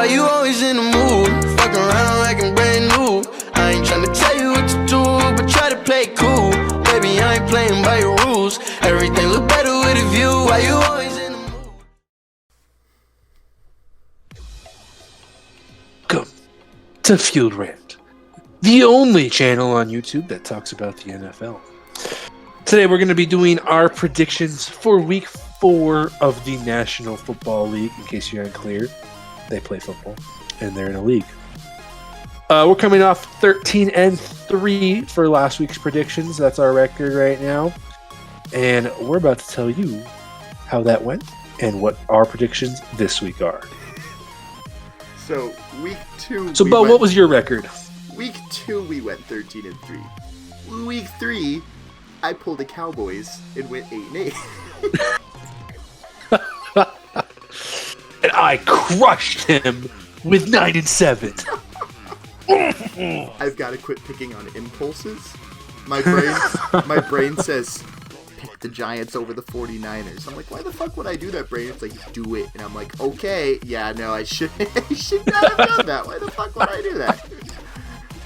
why you always in the mood? Fuck around like I'm brand new. I ain't tryna tell you what to do, but try to play cool. Baby, I ain't playing by your rules. Everything look better with a view. Why you always in the mood? Welcome to Field Rant, the only channel on YouTube that talks about the NFL. Today we're going to be doing our predictions for Week 4 of the National Football League. In case you're unclear, they play football and they're in a league. We're coming off 13-3 for last week's predictions. That's our record right now. And we're about to tell you how that went and what our predictions this week are. So, week 2... So, Bo, what was your record? Week 2, we went 13-3. Week 3, I pulled the Cowboys and went 8-8. And I crushed him with 9-7. I've got to quit picking on impulses. My brain says, pick the Giants over the 49ers. I'm like, why the fuck would I do that, brain? It's like, do it. And I'm like, okay, yeah, no, I should not have done that. Why the fuck would I do that?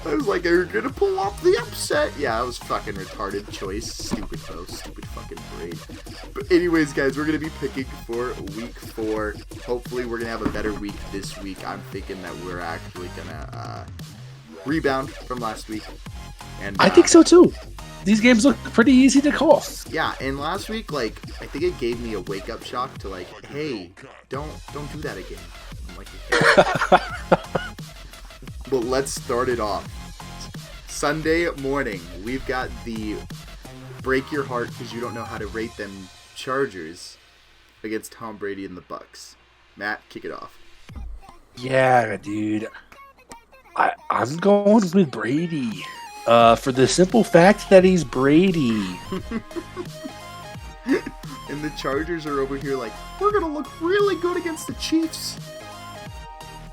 I was like, are you gonna pull off the upset? Yeah, I was fucking retarded choice. Stupid, though. Stupid fucking brain. But anyways, guys, we're gonna be picking for week 4. Hopefully, we're gonna have a better week this week. I'm thinking that we're actually gonna rebound from last week. And I think so, too. These games look pretty easy to call. Yeah, and last week, like, I think it gave me a wake-up shock to, like, hey, don't do that again. I'm like, hey. But let's start it off. Sunday morning, we've got the break your heart because you don't know how to rate them Chargers against Tom Brady and the Bucks. Matt, kick it off. Yeah, dude. I'm going with Brady. For the simple fact that he's Brady. And the Chargers are over here like, we're going to look really good against the Chiefs.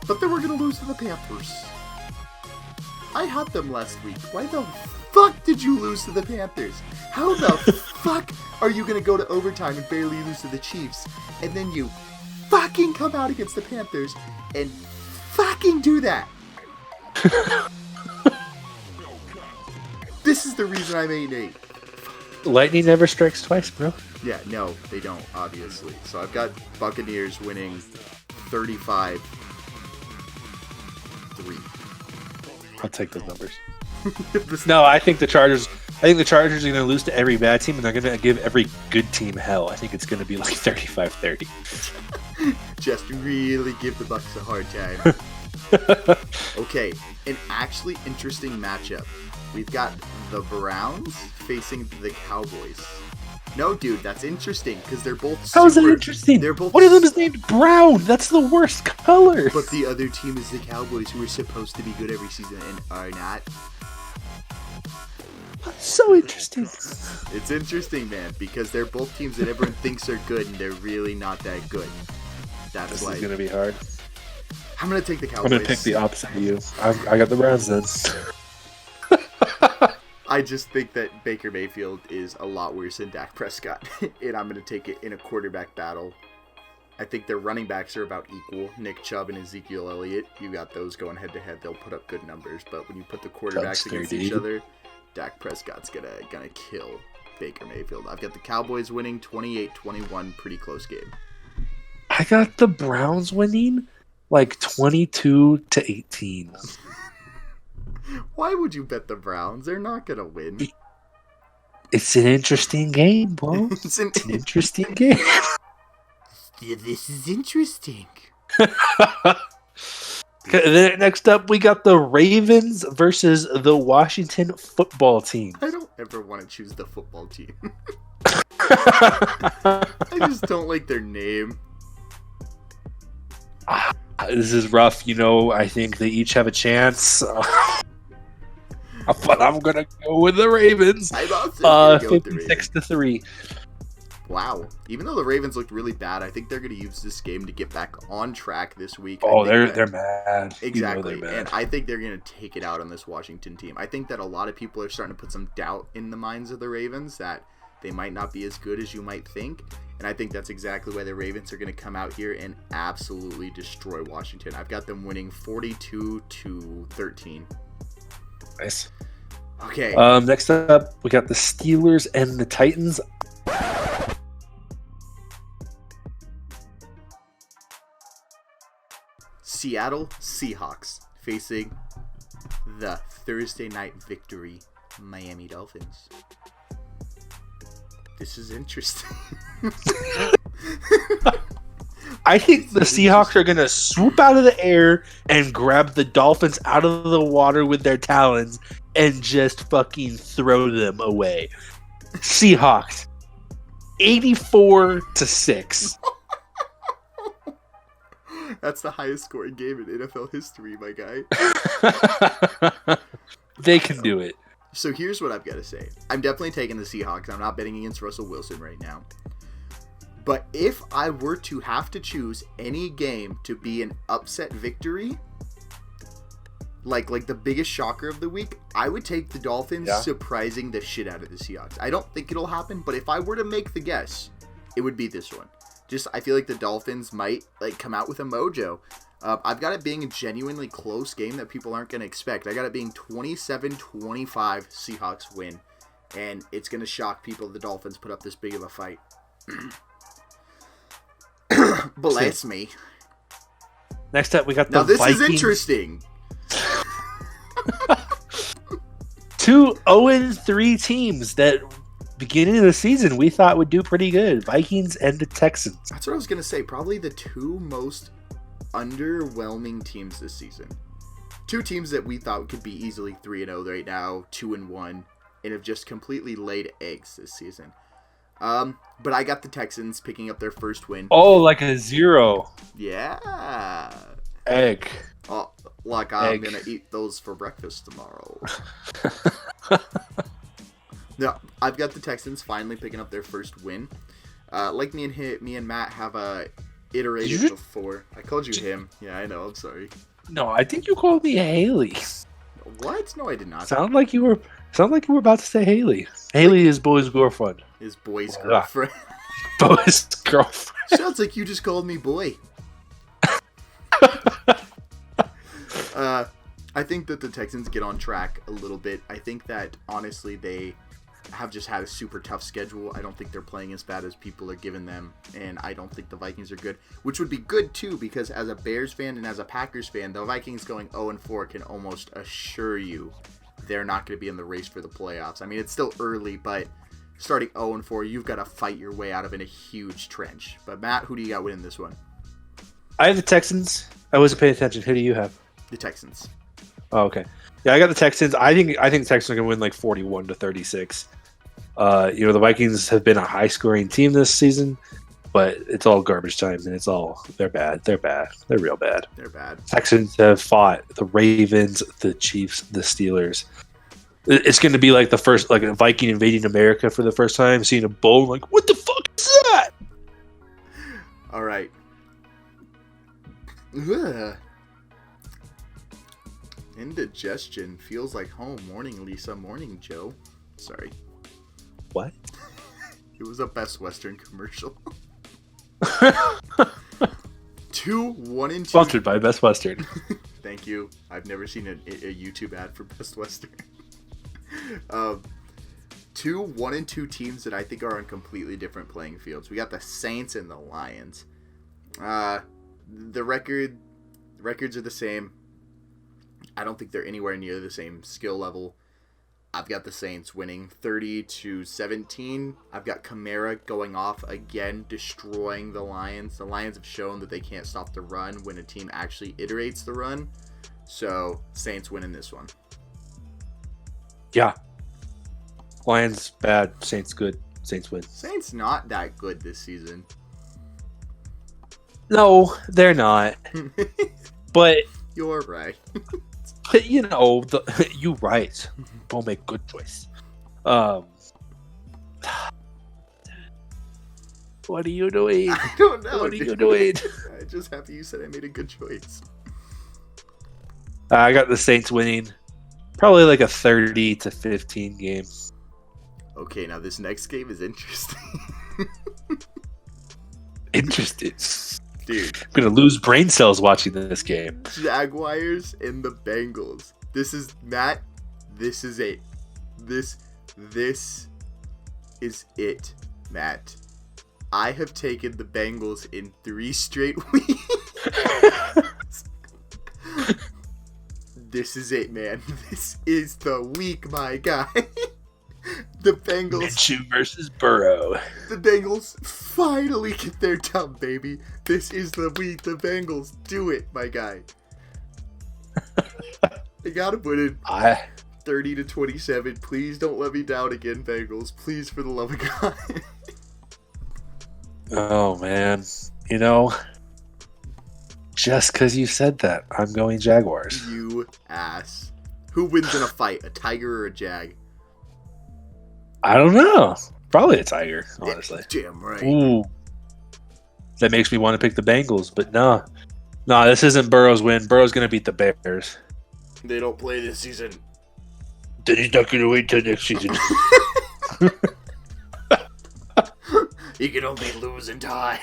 But then we're going to lose to the Panthers. I had them last week. Why the fuck did you lose to the Panthers? How the fuck are you going to go to overtime and barely lose to the Chiefs? And then you fucking come out against the Panthers and fucking do that. This is the reason I'm 8-8. Lightning never strikes twice, bro. Yeah, no, they don't, obviously. So I've got Buccaneers winning 35-3. I'll take those numbers. No, I think the Chargers are going to lose to every bad team, and they're going to give every good team hell. I think it's going to be like 35-30. Just really give the Bucs a hard time. Okay, an actually interesting matchup. We've got the Browns facing the Cowboys. No, dude, that's interesting because they're both. How is that interesting? They're both. One of them is named Brown. That's the worst color. But the other team is the Cowboys, who are supposed to be good every season and are not. So interesting. It's interesting, man, because they're both teams that everyone thinks are good and they're really not that good. That's This why is going to be hard. I'm gonna take the Cowboys. I'm going to pick the opposite of you. I got the Browns then. I just think that Baker Mayfield is a lot worse than Dak Prescott, and I'm going to take it in a quarterback battle. I think their running backs are about equal. Nick Chubb and Ezekiel Elliott, you got those going head-to-head. They'll put up good numbers, but when you put the quarterbacks against each other, Dak Prescott's gonna kill Baker Mayfield. I've got the Cowboys winning 28-21, pretty close game. I got the Browns winning like 22-18. Why would you bet the Browns? They're not going to win. It's an interesting game, bro. It's an interesting game. This is interesting. Okay, next up, we got the Ravens versus the Washington football team. I don't ever want to choose the football team. I just don't like their name. This is rough. I think they each have a chance. But I'm going to go with the Ravens. I'm also going to go with the 56-3. Wow. Even though the Ravens looked really bad, I think they're going to use this game to get back on track this week. Oh, they're mad. Exactly. They're mad. And I think they're going to take it out on this Washington team. I think that a lot of people are starting to put some doubt in the minds of the Ravens that They might not be as good as you might think. And I think that's exactly why the Ravens are going to come out here and absolutely destroy Washington. I've got them winning 42-13. Nice. Okay. Next up, we got the Steelers and the Titans. Seattle Seahawks facing the Thursday night victory Miami Dolphins. This is interesting. I think the Seahawks are going to swoop out of the air and grab the Dolphins out of the water with their talons and just fucking throw them away. Seahawks, 84-6. That's the highest scoring game in NFL history, my guy. They can do it. So here's what I've got to say. I'm definitely taking the Seahawks. I'm not betting against Russell Wilson right now. But if I were to have to choose any game to be an upset victory, like the biggest shocker of the week, I would take the Dolphins surprising the shit out of the Seahawks. I don't think it'll happen, but if I were to make the guess, it would be this one. Just, I feel like the Dolphins might come out with a mojo. I've got it being a genuinely close game that people aren't going to expect. I got it being 27-25 Seahawks win. And it's going to shock people the Dolphins put up this big of a fight. Bless me. Next up, we got the Now this Vikings. is interesting. 2 0-3 teams that beginning of the season we thought would do pretty good. Vikings and the Texans. That's what I was going to say. Probably the two most underwhelming teams this season. Two teams that we thought could be easily 3-0 right now, 2-1, and have just completely laid eggs this season. But I got the Texans picking up their first win. Oh, like a 0. Yeah. Egg. Oh, like I'm Egg. going to eat those for breakfast tomorrow. No, I've got the Texans finally picking up their first win. Like me and Matt have iterated before. I called you him. Yeah, I know. I'm sorry. No, I think you called me Haley. What? No, I did not. Sound like you were about to say Haley. Haley is boy's girlfriend. His boy's girlfriend. Boy's girlfriend. Sounds like you just called me boy. I think that the Texans get on track a little bit. I think that, honestly, they have just had a super tough schedule. I don't think they're playing as bad as people are giving them, and I don't think the Vikings are good, which would be good, too, because as a Bears fan and as a Packers fan, the Vikings going 0-4 can almost assure you they're not going to be in the race for the playoffs. I mean, it's still early, but starting 0-4, you've got to fight your way out of in a huge trench. But, Matt, who do you got winning this one? I have the Texans. I wasn't paying attention. Who do you have? The Texans. Oh, okay. Yeah, I got the Texans. I think the Texans are going to win like 41-36. The Vikings have been a high-scoring team this season, but it's all garbage time, and they're bad. They're bad. They're real bad. They're bad. Texans have fought the Ravens, the Chiefs, the Steelers. It's going to be like the first, like a Viking invading America for the first time, seeing a bull, like, what the fuck is that? All right. Ugh. Indigestion feels like home. Morning, Lisa. Morning, Joe. Sorry. What? It was a Best Western commercial. 1-2. Sponsored by Best Western. Thank you. I've never seen a YouTube ad for Best Western. 1-2 teams that I think are on completely different playing fields. We got the Saints and the Lions. The records are the same. I don't think they're anywhere near the same skill level. I've got the Saints winning 30-17. I've got Kamara going off again, destroying the Lions. The Lions have shown that they can't stop the run when a team actually iterates the run. So, Saints winning this one. Yeah. Lions bad, Saints good. Saints win. Saints not that good this season. No, they're not. But You're right. you right. Don't make good choice. What are you doing? I don't know. What are you doing? I'm just happy you said I made a good choice. I got the Saints winning. Probably like a 30-15 game. Okay, now this next game is interesting. Interested. Dude, I'm gonna lose brain cells watching this game. Jaguars and the Bengals. This is Matt. This is it. This is it, Matt. I have taken the Bengals in 3 straight weeks. This is it, man. This is the week, my guy. The Bengals. Minshew versus Burrow. The Bengals finally get their dub, baby. This is the week. The Bengals do it, my guy. They gotta put in 30-27. Please don't let me down again, Bengals. Please, for the love of God. Oh man, you know, just because you said that, I'm going Jaguars. You ass. Who wins in a fight, a tiger or a jag? I don't know. Probably a Tiger, honestly. Damn right. Ooh, that makes me want to pick the Bengals, but no, this isn't Burrow's win. Burrow's gonna beat the Bears. They don't play this season. Then he's not gonna wait till next season. You can only lose and die.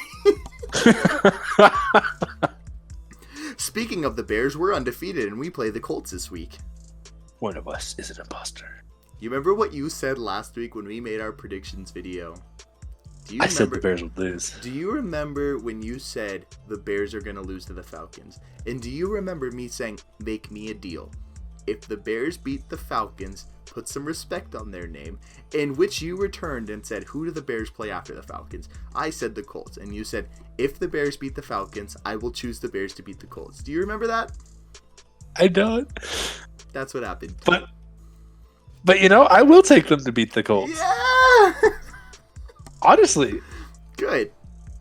Speaking of the Bears, we're undefeated and we play the Colts this week. One of us is an imposter. You remember what you said last week when we made our predictions video? I said the Bears would lose. Do you remember when you said the Bears are going to lose to the Falcons? And do you remember me saying, make me a deal? If the Bears beat the Falcons, put some respect on their name, in which you returned and said, who do the Bears play after the Falcons? I said the Colts, and you said, if the Bears beat the Falcons, I will choose the Bears to beat the Colts. Do you remember that? I don't. That's what happened. But you know, I will take them to beat the Colts. Yeah! Honestly. Good.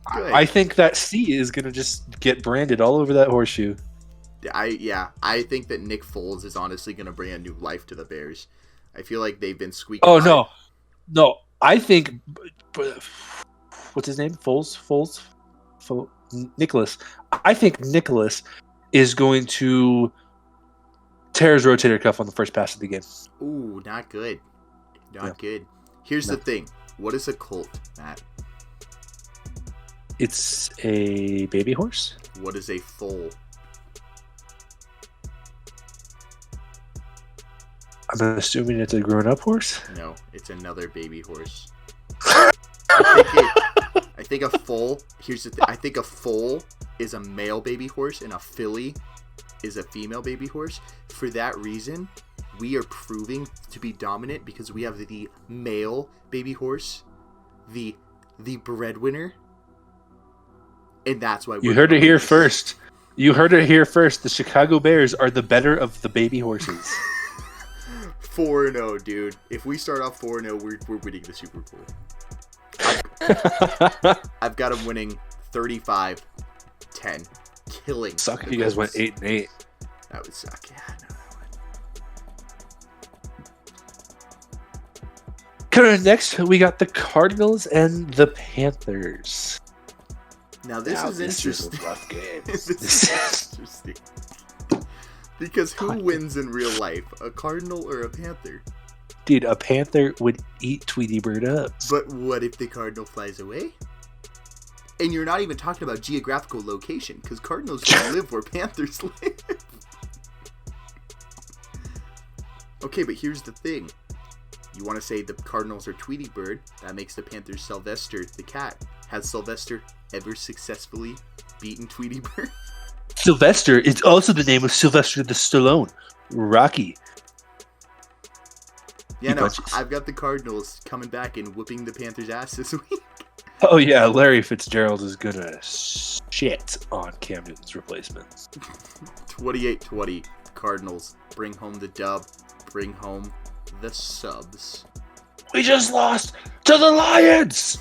I think that C is going to just get branded all over that horseshoe. I think that Nick Foles is honestly going to bring a new life to the Bears. I feel like they've been squeaking. Oh, no. I think, what's his name? Foles? Nicholas. I think Nicholas is going to tear his rotator cuff on the first pass of the game. Ooh, not good. Not good. Here's the thing. What is a colt, Matt? It's a baby horse. What is a foal? I'm assuming it's a grown-up horse. No, it's another baby horse. I think a foal. Here's the thing. I think a foal is a male baby horse, and a filly is a female baby horse. For that reason, we are proving to be dominant because we have the male baby horse, the breadwinner, and that's why you heard it here first. You heard it here first. The Chicago Bears are the better of the baby horses. 4-0, dude. If we start off 4-0, we're winning the Super Bowl. I've got them winning 35-10, killing. Suck if you guys went 8-8. That would suck. Yeah, no, that would. Coming up next, we got the Cardinals and the Panthers. Now this is interesting. Is a rough game. This is interesting. Because who wins in real life, a Cardinal or a Panther? Dude, a Panther would eat Tweety Bird up. But what if the Cardinal flies away? And you're not even talking about geographical location, because Cardinals don't live where Panthers live. Okay, but here's the thing. You want to say the Cardinals are Tweety Bird, that makes the Panthers Sylvester the cat. Has Sylvester ever successfully beaten Tweety Bird? Sylvester is also the name of Sylvester the Stallone. Rocky. Yeah, no, I've got the Cardinals coming back and whooping the Panthers' ass this week. Oh yeah, Larry Fitzgerald is gonna shit on Cam Newton's replacement. 28-20, Cardinals bring home the dub, bring home the subs. We just lost to the Lions!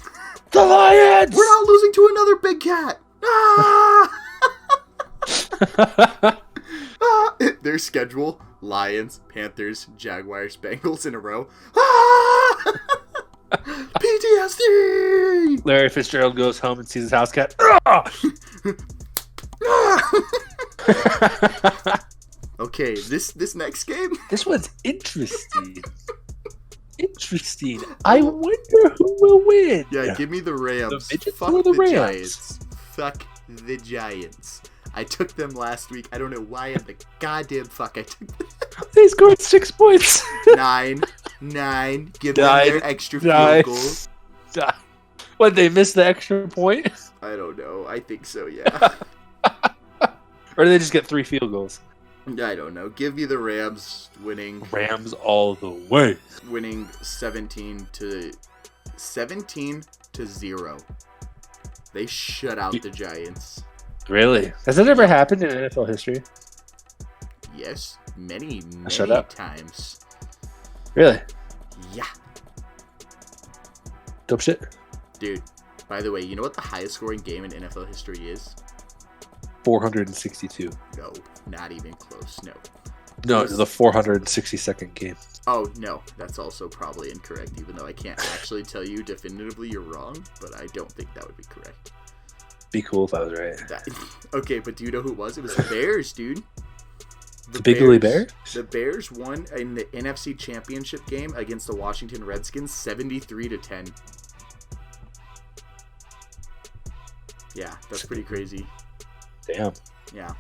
The Lions! We're not losing to another big cat! Ah! Their schedule: Lions, Panthers, Jaguars, Bengals in a row. Ah! PTSD! Larry Fitzgerald goes home and sees his house cat. Okay, this next game. This one's interesting. interesting. I wonder who will win. Yeah, give me the Rams. The midgets Fuck or the Rams? Giants. Fuck the Giants. I took them last week. I don't know why in the goddamn fuck I took them. They scored 6 points. 9. Give them their extra field goal. What, they missed the extra point? I don't know. I think so, yeah. Or did they just get 3 field goals? I don't know. Give me the Rams winning. Rams all the way. Winning 17 to 0. They shut out the Giants. Really? Has that ever happened in NFL history? Yes, many Shut up. times. Really? Yeah. Dope shit. Dude, by the way, you know what the highest scoring game in NFL history is? 462. No, not even close. No. No, it's the 462nd game. Oh, no. That's also probably incorrect, even though I can't actually tell you definitively you're wrong, but I don't think that would be correct. Be cool if I was right. Okay, but do you know who it was? It was the Bears, dude. The Big Bears? The Bears won in the NFC Championship game against the Washington Redskins 73-10. Yeah, that's pretty crazy. Damn. Yeah.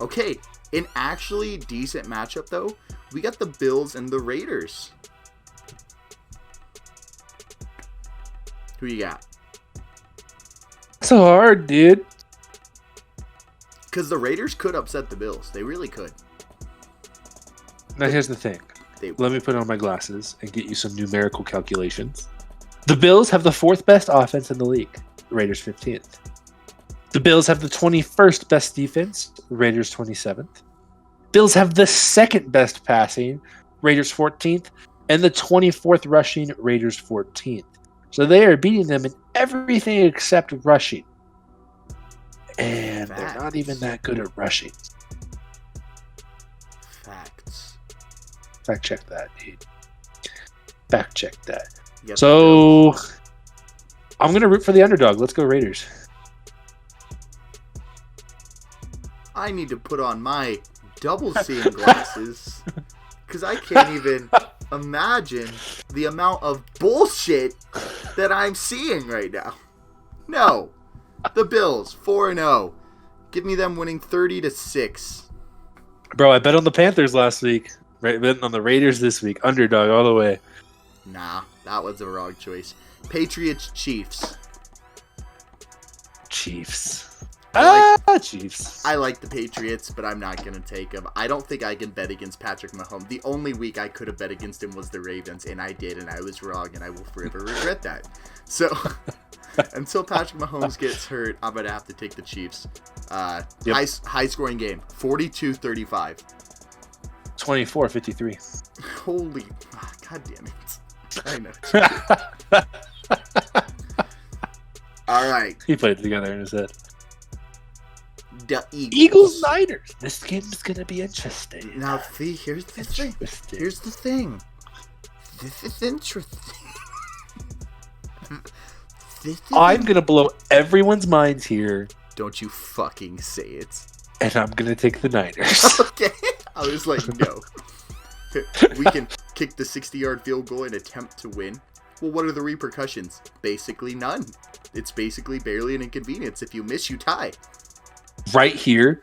Okay, an actually decent matchup, though. We got the Bills and the Raiders. Who you got? So hard, dude. Because the Raiders could upset the Bills. They really could. Now, here's the thing. They Let me put on my glasses and get you some numerical calculations. The Bills have the 4th best offense in the league. The Raiders 15th. The Bills have the 21st best defense. The Raiders 27th. Bills have the 2nd best passing. Raiders 14th. And the 24th rushing. Raiders 14th. So they are beating them in everything except rushing. And they're not even that good at rushing. Facts. Fact check that, dude. Fact check that. Yep, So, I'm going to root for the underdog. Let's go Raiders. I need to put on my double seeing glasses because I can't even imagine the amount of bullshit that I'm seeing right now. No. The Bills, 4-0. Give me them winning 30-6. Bro, I bet on the Panthers last week. Right, betting on the Raiders this week. Underdog all the way. Nah, that was the wrong choice. Patriots, Chiefs. Chiefs. Chiefs. I like the Patriots, but I'm not going to take them. I don't think I can bet against Patrick Mahomes. The only week I could have bet against him was the Ravens, and I did, and I was wrong, and I will forever regret that. So, until Patrick Mahomes gets hurt, I'm going to have to take the Chiefs. High-scoring game, 42-35. 24-53. Holy, god damn it. I know. All right. He played it together in his head. The Eagles Niners. This game is going to be interesting. Now, see, here's the thing. Here's the thing. This is interesting. I'm going to blow everyone's minds here. Don't you fucking say it. And I'm going to take the Niners. Okay. I was like, no. We can kick the 60-yard field goal and attempt to win. Well, what are the repercussions? Basically none. It's basically barely an inconvenience. If you miss, you tie. Right here,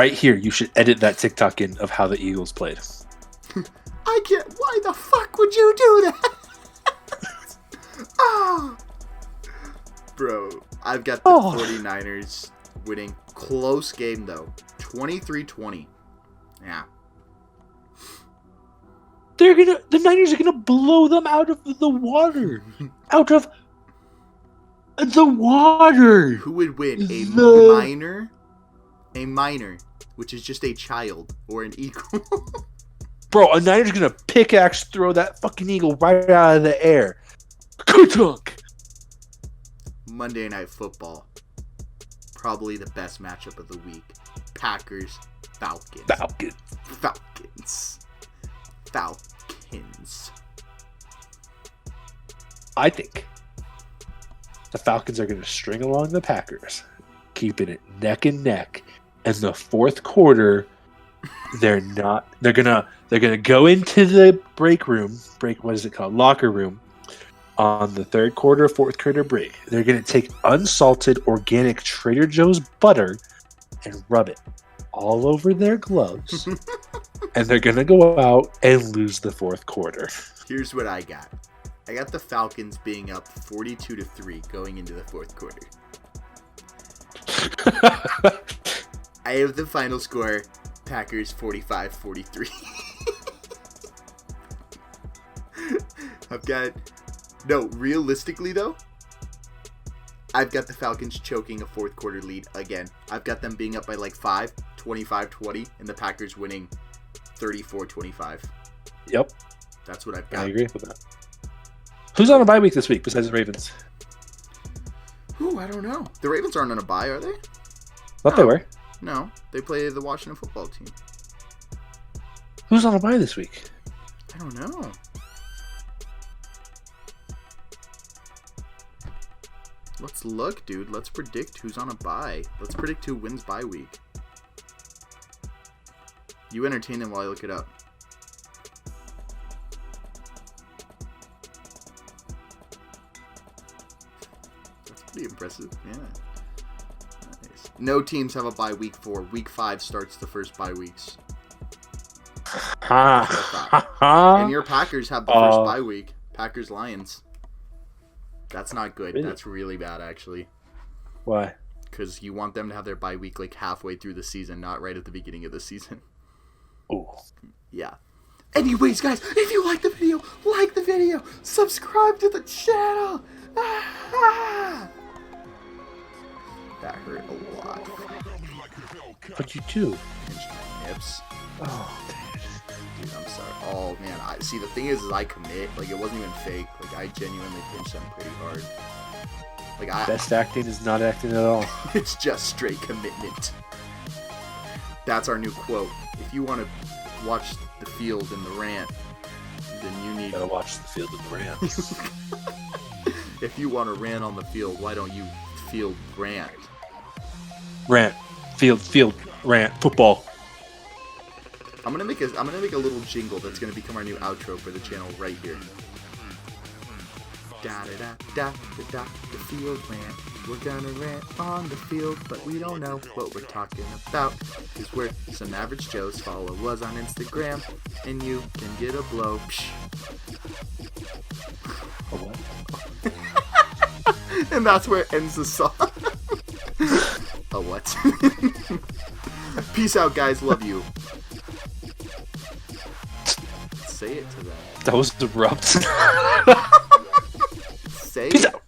you should edit that TikTok in of how the Eagles played. I can't. Why the fuck would you do that? Oh. Bro, I've got the 49ers winning. Close game, though. 23-20. Yeah. The Niners are gonna blow them out of the water. Out of the water. Who would win? A minor, which is just a child, or an eagle? Bro, a Niner's gonna pickaxe throw that fucking eagle right out of the air. Ka-tunk! Monday Night Football. Probably the best matchup of the week. Packers, Falcons. Falcons. I think the Falcons are going to string along the Packers, keeping it neck and neck. And the fourth quarter, They're not. They're gonna go into the what is it called? Locker room on the third quarter, fourth quarter break. They're gonna take unsalted organic Trader Joe's butter and rub it all over their gloves, and they're gonna go out and lose the fourth quarter. Here's what I got. I got the Falcons being up 42-3 going into the fourth quarter. I have the final score, Packers 45-43. Realistically though, I've got the Falcons choking a fourth quarter lead again. I've got them being up by like 5, 25-20, and the Packers winning 34-25. Yep. That's what I've got. I agree with that. Who's on a bye week this week besides the Ravens? Ooh, I don't know. The Ravens aren't on a bye, are they? Thought they were. No, they play the Washington football team. Who's on a bye this week? I don't know. Let's look, dude. Let's predict who's on a bye. Let's predict who wins bye week. You entertain them while I look it up. That's pretty impressive. Yeah. Nice. No teams have a bye week 4. Week 5 starts the first bye weeks. And your Packers have the first bye week. Packers-Lions. That's not good. Really? That's really bad, actually. Why? Because you want them to have their bye week like halfway through the season, not right at the beginning of the season. Oh. Yeah. Anyways, guys, if you like the video, subscribe to the channel. That hurt a lot. But you do. Pinched my nips. Oh, Dude, I'm sorry. Oh, man. See, the thing is I commit. Like, it wasn't even fake. Like, I genuinely pinched them pretty hard. Like, best acting is not acting at all. It's just straight commitment. That's our new quote. If you want to watch the field and the rant, then you need... Gotta watch the field of the Rams. If you want to rant on the field, why don't you field rant? Rant. Field. Rant. Football. I'm gonna make a little jingle that's gonna become our new outro for the channel right here. Da da da da da da. The field rant. We're gonna rant on the field, but we don't know what we're talking about. Cause we're some average Joes. Follow us on Instagram, and you can get a blow. Psh. A what? And that's where it ends the song. A what? Peace out, guys. Love you. Say it to them. That was abrupt. Say Peace it. out.